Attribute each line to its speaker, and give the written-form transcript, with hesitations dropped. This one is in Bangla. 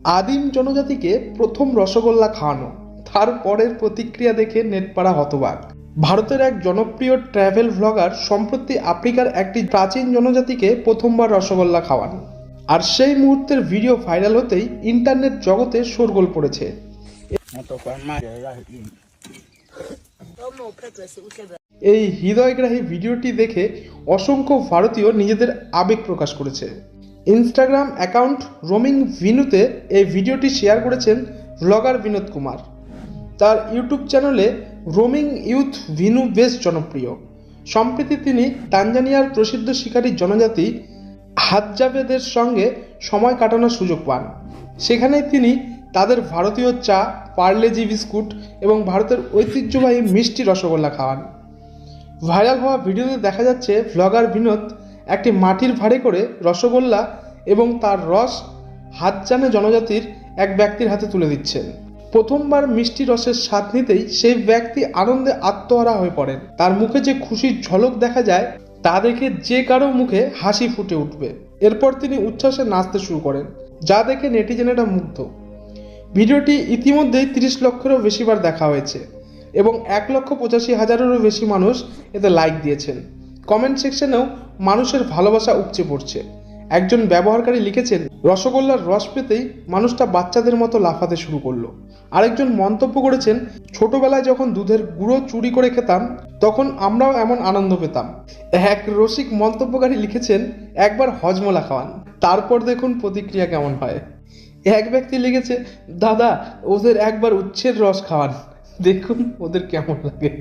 Speaker 1: আদিম জনজাতিকে প্রথম রসগোল্লা খাওয়ানো, তারপরের প্রতিক্রিয়া দেখে নেটপাড়া হতবাক। ভারতের এক জনপ্রিয় ট্র্যাভেল ভ্লগার সম্প্রতি আফ্রিকার একটি প্রাচীন জনজাতিকে প্রথমবার রসগোল্লা খাওয়ান, আর সেই মুহূর্তের ভিডিও ভাইরাল হতেই ইন্টারনেট জগতে শোরগোল পড়েছে। এই হৃদয়গ্রাহী ভিডিওটি দেখে অসংখ্য ভারতীয় নিজেদের আবেগ প্রকাশ করেছে। ইনস্টাগ্রাম অ্যাকাউন্ট রোমিং ভিনুতে এই ভিডিওটি শেয়ার করেছেন ভ্লগার বিনোদ কুমার। তার ইউটিউব চ্যানেলে রোমিং ইউথ ভিনু বেশ জনপ্রিয়। সম্প্রতি তিনি তানজানিয়ার প্রসিদ্ধ শিকারী জনজাতি হাদজাবেদের সঙ্গে সময় কাটানোর সুযোগ পান। সেখানে তিনি তাদের ভারতীয় চা, পার্লেজি বিস্কুট এবং ভারতের ঐতিহ্যবাহী মিষ্টি রসগোল্লা খাওয়ান। ভাইরাল হওয়া ভিডিওতে দেখা যাচ্ছে ভ্লগার বিনোদ একটি মাটির ভাঁড়ে করে রসগোল্লা এবং তার রস হাদজানে জনজাতির এক ব্যক্তির হাতে তুলে দিচ্ছেন। প্রথমবার মিষ্টি রসের স্বাদ নিতেই সেই ব্যক্তি আনন্দে আত্মহারা হয়ে পড়েন। তার মুখে যে খুশির ঝলক দেখা যায় তা দেখে যে কারো মুখে হাসি ফুটে উঠবে। এরপর তিনি উচ্ছ্বাসে নাচতে শুরু করেন, যা দেখে নেটিজেনেরা মুগ্ধ। ভিডিওটি ইতিমধ্যেই 30 লক্ষেরও বেশিবার দেখা হয়েছে এবং 1,85,000-এরও বেশি মানুষ এতে লাইক দিয়েছেন। কমেন্ট সেকশনেও মানুষের ভালোবাসা উপচে পড়ছে। একজন ব্যবহারকারী লিখেছেন, রসগোল্লার রস পেতেই মানুষটা বাচ্চাদের মতো লাফাতে শুরু করলো। আরেকজন মন্তব্য করেছেন, ছোটবেলায় যখন দুধের গুঁড়ো চুরি করে খেতাম তখন আমরাও এমন আনন্দ পেতাম। এক রসিক মন্তব্যকারী লিখেছেন, একবার হজমোলা খাওয়ান, তারপর দেখুন প্রতিক্রিয়া কেমন হয়। এক ব্যক্তি লিখেছে, দাদা ওদের একবার উচ্ছের রস খাওয়ান, দেখুন ওদের কেমন লাগে।